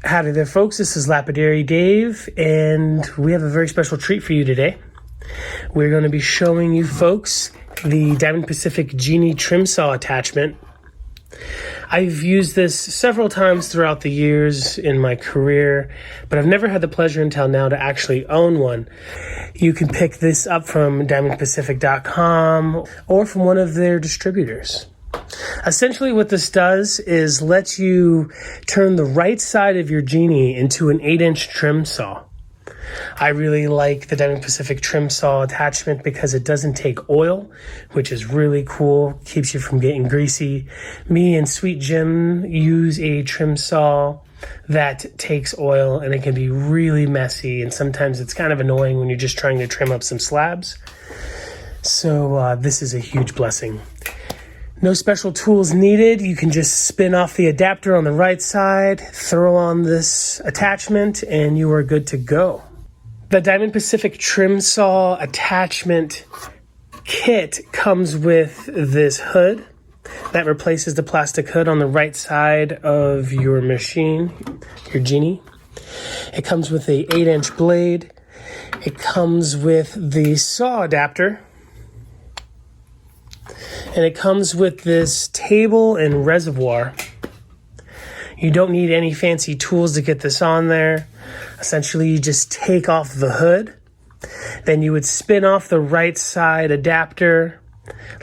Howdy there, folks. This is Lapidary Dave, and we have a very special treat for you today. We're going to be showing you folks the Diamond Pacific Genie trim saw attachment. I've used this several times throughout the years in my career, but I've never had the pleasure until now to actually own one. You can pick this up from diamondpacific.com or from one of their distributors. Essentially what this does is lets you turn the right side of your Genie into an 8-inch trim saw. I really like the Diamond Pacific trim saw attachment because it doesn't take oil, which is really cool, keeps you from getting greasy. Me and Sweet Jim use a trim saw that takes oil, and it can be really messy, and sometimes it's kind of annoying when you're just trying to trim up some slabs. So this is a huge blessing. No special tools needed. You can just spin off the adapter on the right side, throw on this attachment, and you are good to go. The Diamond Pacific trim saw attachment kit comes with this hood that replaces the plastic hood on the right side of your machine, your Genie. It comes with a 8-inch blade. It comes with the saw adapter. And it comes with this table and reservoir. You don't need any fancy tools to get this on there. Essentially, you just take off the hood. Then you would spin off the right side adapter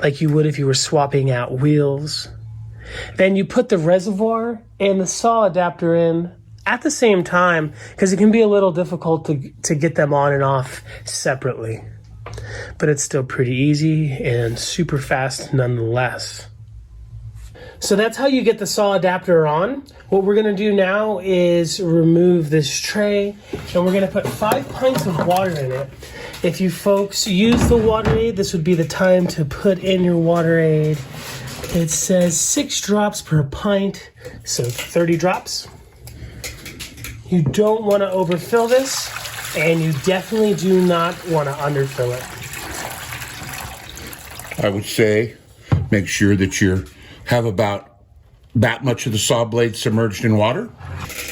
like you would if you were swapping out wheels. Then you put the reservoir and the saw adapter in at the same time because it can be a little difficult to get them on and off separately. But it's still pretty easy and super fast nonetheless. So that's how you get the saw adapter on. What we're gonna do now is remove this tray, and we're gonna put 5 pints of water in it. If you folks use the WaterAid, this would be the time to put in your WaterAid. It says 6 drops per pint, so 30 drops. You don't wanna overfill this, and you definitely do not want to underfill it. I would say make sure that you have about that much of the saw blade submerged in water.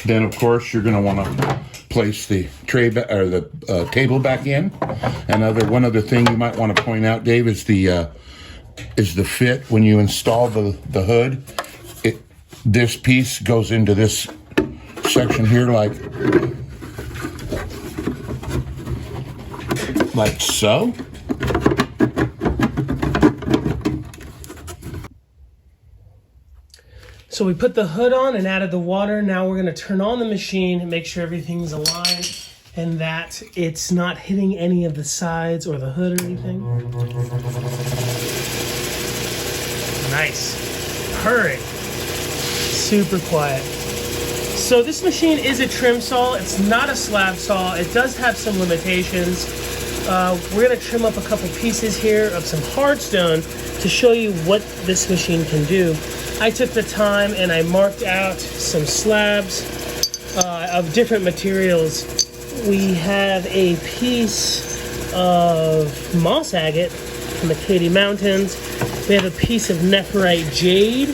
Then, of course, you're going to want to place the tray or the table back in. One other thing you might want to point out, Dave, is the fit when you install the hood. This piece goes into this section here like so. So we put the hood on and added the water. Now we're going to turn on the machine and make sure everything's aligned and that it's not hitting any of the sides or the hood or anything. Nice. Purring. Super quiet. So this machine is a trim saw. It's not a slab saw. It does have some limitations. We're going to trim up a couple pieces here of some hardstone to show you what this machine can do. I took the time and I marked out some slabs of different materials. We have a piece of moss agate from the Katy Mountains. We have a piece of nephrite jade,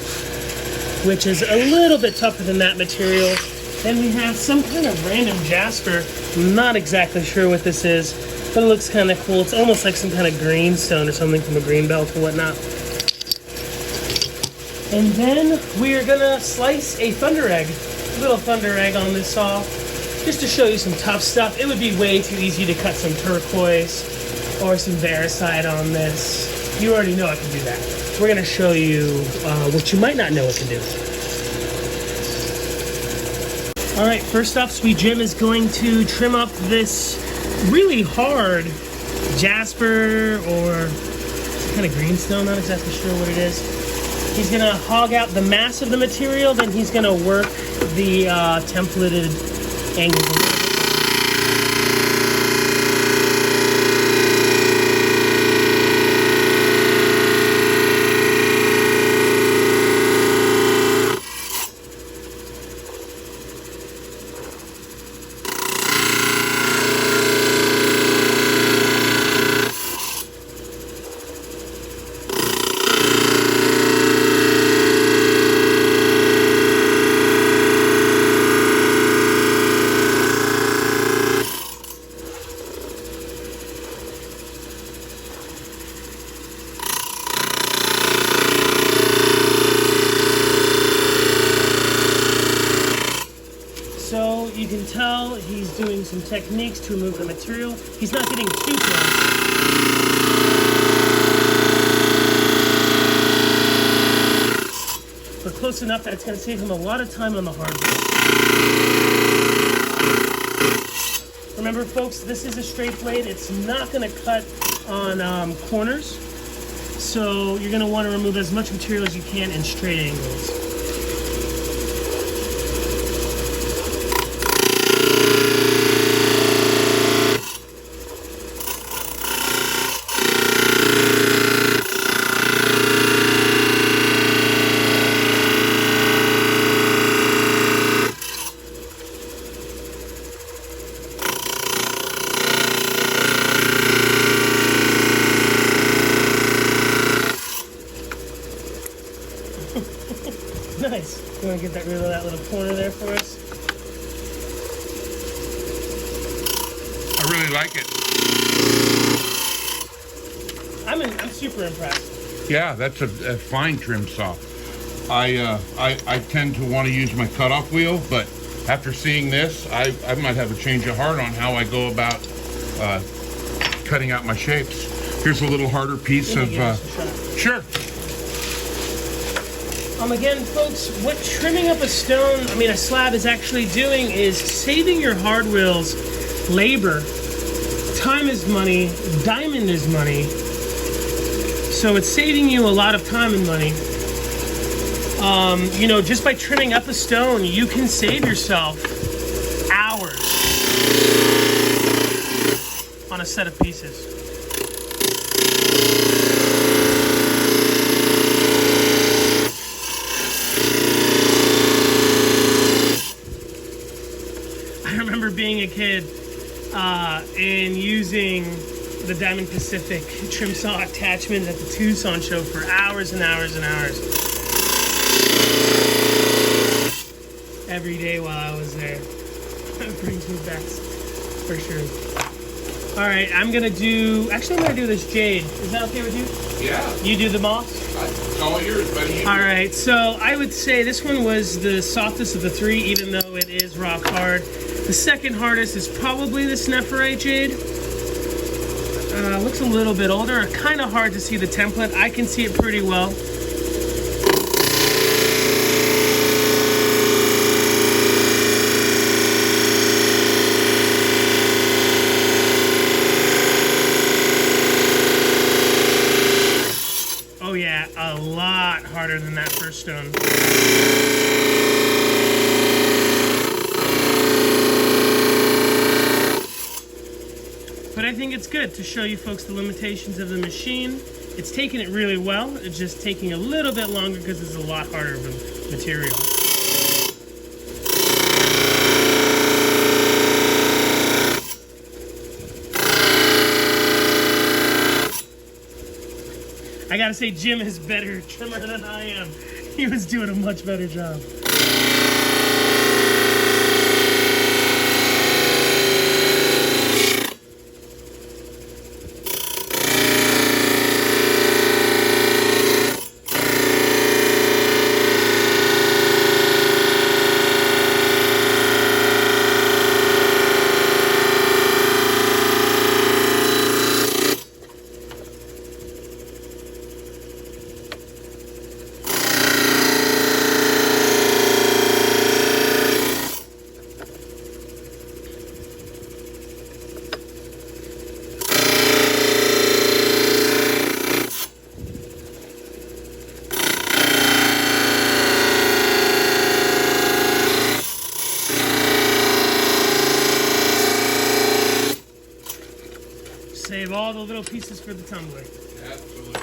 which is a little bit tougher than that material. Then we have some kind of random jasper. I'm not exactly sure what this is, but it looks kind of cool. It's almost like some kind of greenstone or something from a green belt or whatnot. And then we are gonna slice a thunder egg, little thunder egg on this saw, just to show you some tough stuff. It would be way too easy to cut some turquoise or some varicite on this. You already know I can do that. We're gonna show you what you might not know it can do. All right, first off, Sweet Jim is going to trim up this really hard jasper or some kind of greenstone, not exactly sure what it is. He's gonna hog out the mass of the material, then he's gonna work the templated angles. you can tell he's doing some techniques to remove the material. He's not getting too close. But close enough that it's going to save him a lot of time on the hardware. Remember, folks, this is a straight blade. It's not going to cut on corners. So you're going to want to remove as much material as you can in straight angles. Nice. You want to get rid of that little corner there for us? I really like it. I'm super impressed. Yeah, that's a fine trim saw. I tend to want to use my cutoff wheel, but after seeing this, I might have a change of heart on how I go about cutting out my shapes. Here's a little harder piece of. Sure. Again, folks, what trimming up a slab is actually doing is saving your hard wheels labor. Time is money, diamond is money. So it's saving you a lot of time and money. You know, just by trimming up a stone, you can save yourself hours on a set of pieces. Being a kid and using the Diamond Pacific trim saw attachment at the Tucson show for hours and hours and hours. Every day while I was there. That brings me back for sure. All right, I'm gonna do this Jade. Is that okay with you? Yeah. You do the moss? It's all yours, buddy. All right, so I would say this one was the softest of the three, even though it is rock hard. The second hardest is probably the Nephrite Jade. Looks a little bit older. Kind of hard to see the template. I can see it pretty well. Oh yeah, a lot harder than that first stone. But I think it's good to show you folks the limitations of the machine. It's taking it really well. It's just taking a little bit longer because it's a lot harder of a material. I gotta say, Jim is better trimmer than I am. He was doing a much better job. Save all the little pieces for the tumbler. Absolutely.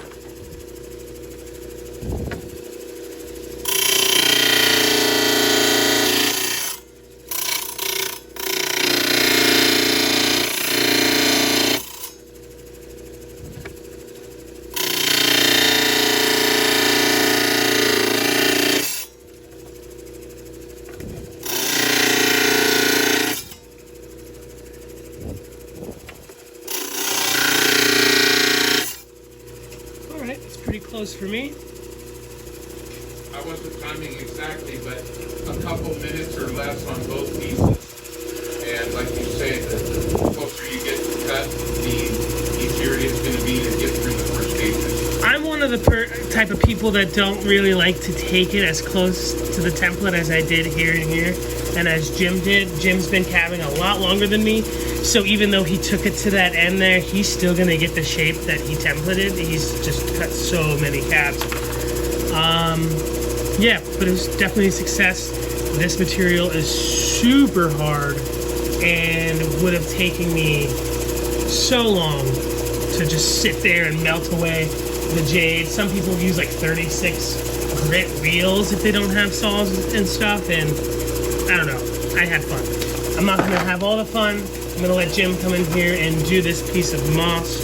Close for me. I wasn't timing exactly, but a couple minutes or less on both pieces. say that the closer you get to cut, the easier it is going to be to get through the first stages. I'm one of the type of people that don't really like to take it as close to the template as I did here and here, and as Jim did. Jim's been cabbing a lot longer than me, so even though he took it to that end there, he's still gonna get the shape that he templated. He's just cut so many cabs. Yeah, but it was definitely a success. This material is super hard and would have taken me so long to just sit there and melt away the Jade. Some people use like 36 grit reels if they don't have saws and stuff, and I don't know. I had fun. I'm not gonna have all the fun. I'm gonna let Jim come in here and do this piece of moss.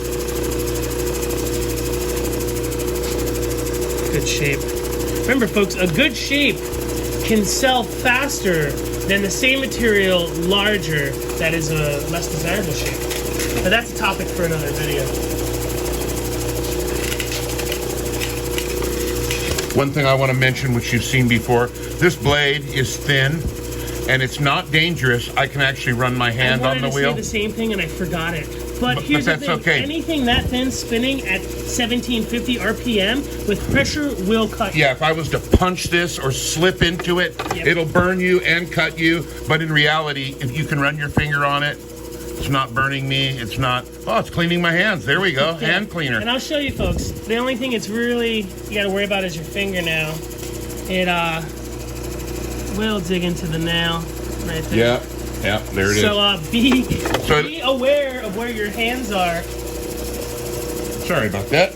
Good shape. Remember, folks, a good shape can sell faster than the same material larger that is a less desirable shape. But that's a topic for another video. One thing I want to mention, which you've seen before, this blade is thin and it's not dangerous. I can actually run my hand on the wheel. I wanted to say the same thing and I forgot it. But here's the thing, okay. Anything that thin spinning at 1750 RPM with pressure will cut you. Yeah, if I was to punch this or slip into it, it'll burn you and cut you. But in reality, if you can run your finger on it, it's not burning me. It's not, oh, it's cleaning my hands. There we go, hand cleaner. And I'll show you, folks. The only thing it's really, you gotta worry about is your finger now. It will dig into the nail right there. Yeah, there it is. So be aware of where your hands are. Sorry about that.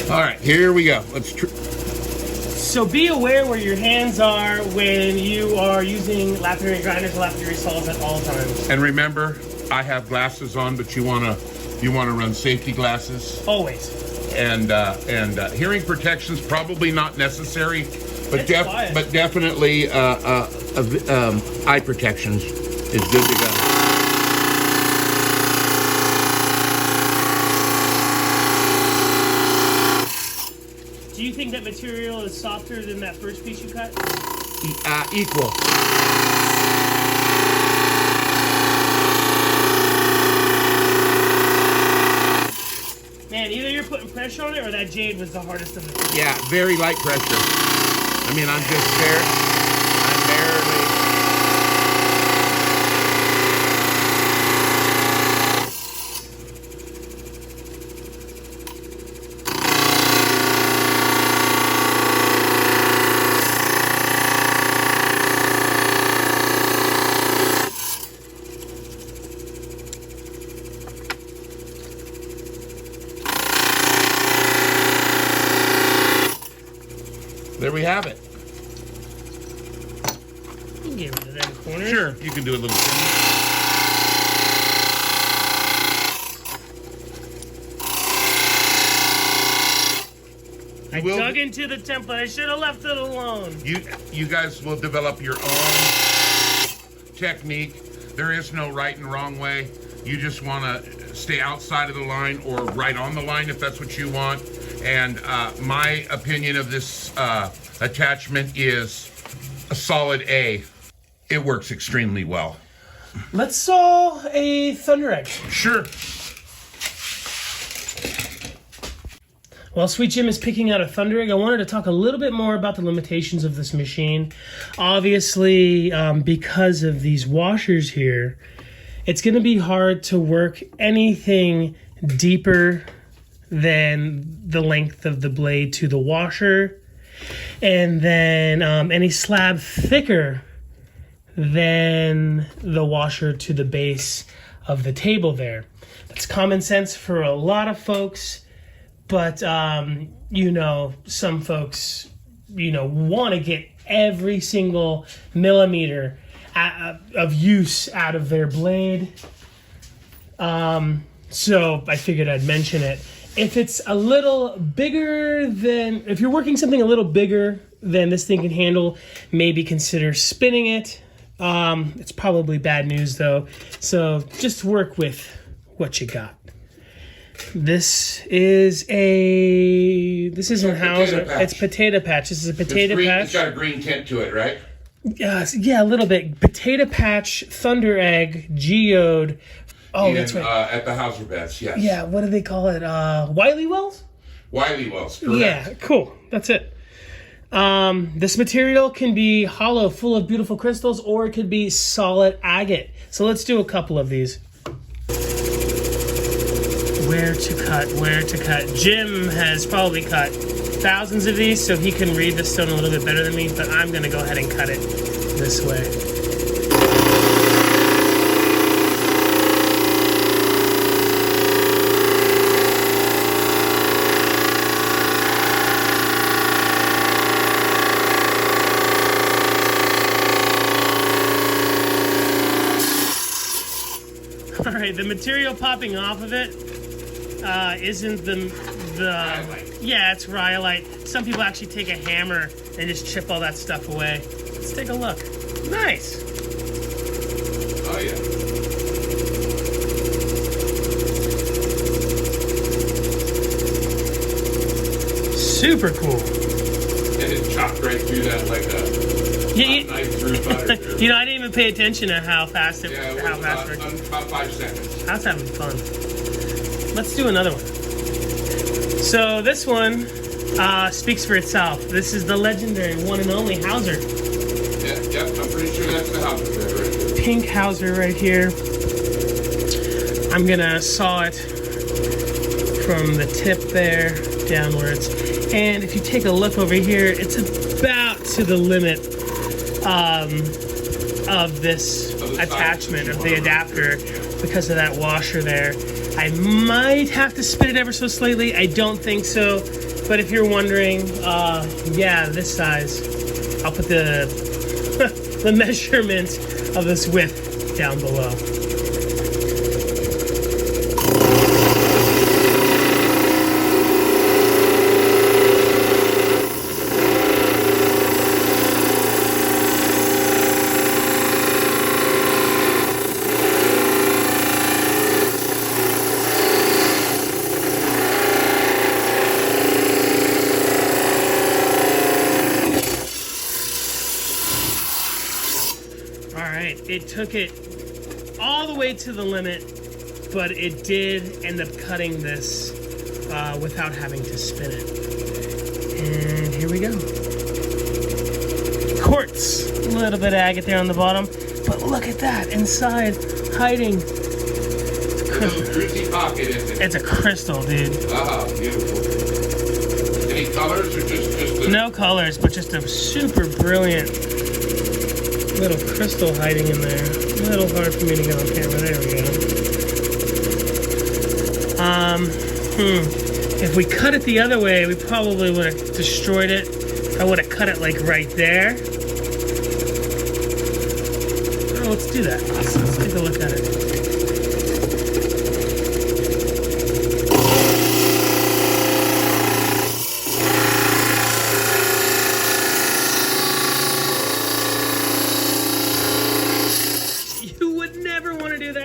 All right, here we go. So be aware where your hands are when you are using lapidary grinders and lapidary saws at all times. And remember, I have glasses on, but you wanna run safety glasses. Always. And hearing protection's probably not necessary, but definitely eye protection is good to go. Do you think that material is softer than that first piece you cut? Equal. Man, either you're putting pressure on it or that Jade was the hardest of the two. Yeah, very light pressure. I mean, I'm barely. There we have it. You can get rid of that corner. Sure, you can do a little thing. I dug into the template. I should have left it alone. You guys will develop your own technique. There is no right and wrong way. You just want to stay outside of the line or right on the line if that's what you want. And my opinion of this attachment is a solid A. It works extremely well. Let's saw a Thunder Egg. Sure. While Sweet Jim is picking out a Thunder Egg, I wanted to talk a little bit more about the limitations of this machine. Obviously, because of these washers here, it's going to be hard to work anything deeper than the length of the blade to the washer, and then any slab thicker than the washer to the base of the table there. That's common sense for a lot of folks, but you know, some folks, you know, want to get every single millimeter of use out of their blade. So I figured I'd mention it. If it's a little bigger than, if you're working something a little bigger than this thing can handle, maybe consider spinning it. It's probably bad news though. So just work with what you got. This isn't Hauser. It's Potato Patch. This is a Potato Patch. It's got a green tint to it, right? Yeah, a little bit. Potato Patch, Thunder Egg, Geode. Oh, that's right. At the Hauser Beds, yes. Yeah, what do they call it? Wiley Wells? Wiley Wells, correct. Yeah, cool. That's it. This material can be hollow, full of beautiful crystals, or it could be solid agate. So let's do a couple of these. Where to cut. Jim has probably cut thousands of these, so he can read the stone a little bit better than me, but I'm going to go ahead and cut it this way. All right, the material popping off of it isn't the Rhyolite. Yeah, it's rhyolite. Some people actually take a hammer and just chip all that stuff away. Let's take a look. Nice. Oh yeah. Super cool. And it chopped right through that like a knife through butter. You know, I didn't even pay attention to how fast it Yeah, it how was fast it worked. about 5 seconds. I was having fun. Let's do another one. So this one speaks for itself. This is the legendary one and only Hauser. Yeah, I'm pretty sure that's the Hauser bed right there. Pink Hauser right here. I'm gonna saw it from the tip there downwards. And if you take a look over here, it's about to the limit of this attachment, of the adapter, because of that washer there. I might have to spin it ever so slightly. I don't think so. But if you're wondering, yeah, this size. I'll put the the measurement of this width down below. It took it all the way to the limit, but it did end up cutting this without having to spin it. And here we go. Quartz. A little bit of agate there on the bottom, but look at that inside, hiding. Juicy pocket, isn't it? It's a crystal, dude. Ah, beautiful. Any colors or just No colors, but just a super brilliant little crystal hiding in there. A little hard for me to get on camera. There we go. If we cut it the other way, we probably would have destroyed it. I would have cut it like right there. Oh, let's do that. Let's take a look at it.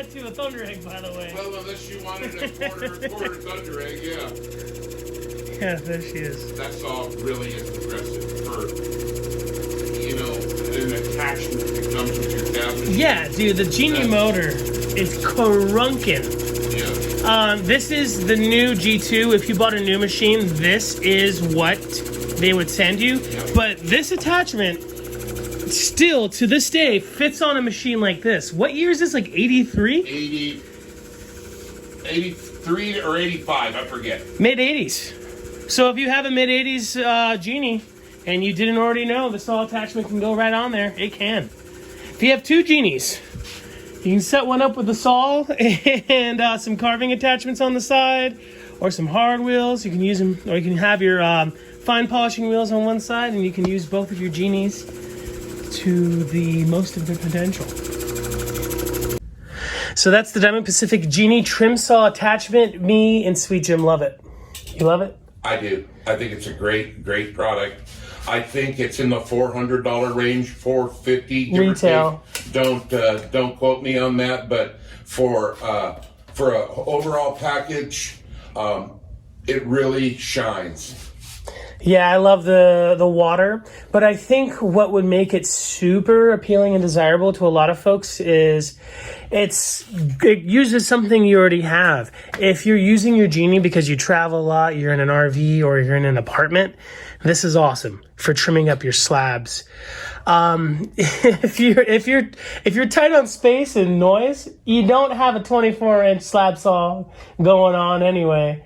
To a thunder egg, by the way. Well, unless you wanted a quarter thunder egg, yeah. Yeah, there she is. That's all really impressive for, you know, an attachment that comes with your cabinet. Yeah, dude, the Genie motor is crunking. Yeah. This is the new G2. If you bought a new machine, this is what they would send you. Yeah. But this attachment still, to this day, fits on a machine like this. What year is this? Like 83? 83 or 85, I forget. Mid-80s. So if you have a mid-80s Genie, and you didn't already know, the saw attachment can go right on there. It can. If you have two Genies, you can set one up with the saw and some carving attachments on the side, or some hard wheels. You can use them, or you can have your fine polishing wheels on one side, and you can use both of your Genies to the most of their potential. So that's the Diamond Pacific Genie trim saw attachment. Me and Sweet Jim love it. You love it? I do. I think it's a great product. I think it's in the $400 range, $450 retail. Don't quote me on that, but for a overall package, it really shines. Yeah, I love the water, but I think what would make it super appealing and desirable to a lot of folks is it uses something you already have. If you're using your Genie because you travel a lot, you're in an RV or you're in an apartment, this is awesome for trimming up your slabs. If you're tight on space and noise, you don't have a 24-inch slab saw going on anyway.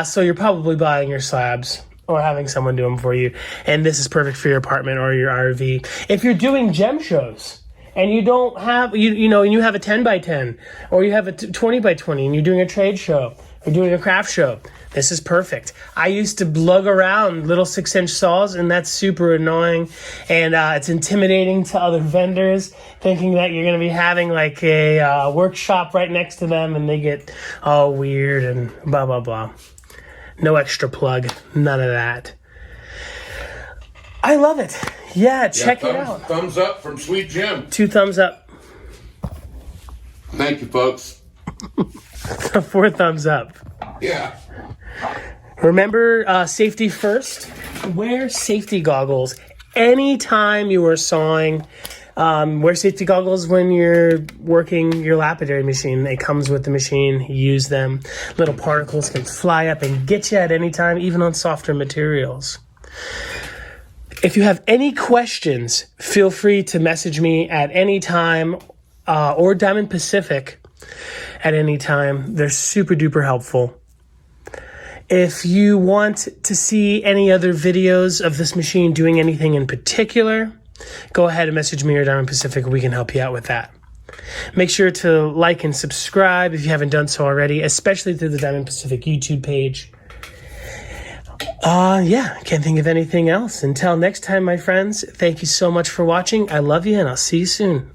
So you're probably buying your slabs or having someone do them for you. And this is perfect for your apartment or your RV. If you're doing gem shows and you don't have, and you have a 10 by 10 or you have a 20 by 20 and you're doing a trade show or doing a craft show, this is perfect. I used to lug around little 6-inch saws, and that's super annoying. And it's intimidating to other vendors, thinking that you're going to be having like a workshop right next to them, and they get all weird and blah, blah, blah. No extra plug. None of that. I love it. Yeah, check it out. Thumbs up from Sweet Jim. 2 thumbs up. Thank you, folks. 4 thumbs up. Yeah. Remember, safety first. Wear safety goggles anytime you are sawing. Wear safety goggles when you're working your lapidary machine. It comes with the machine. Use them. Little particles can fly up and get you at any time, even on softer materials. If you have any questions, feel free to message me at any time, or Diamond Pacific at any time. They're super duper helpful. If you want to see any other videos of this machine doing anything in particular, go ahead and message me or Diamond Pacific. We can help you out with that. Make sure to like and subscribe if you haven't done so already, especially through the Diamond Pacific YouTube page. Can't think of anything else. Until next time, my friends, thank you so much for watching. I love you, and I'll see you soon.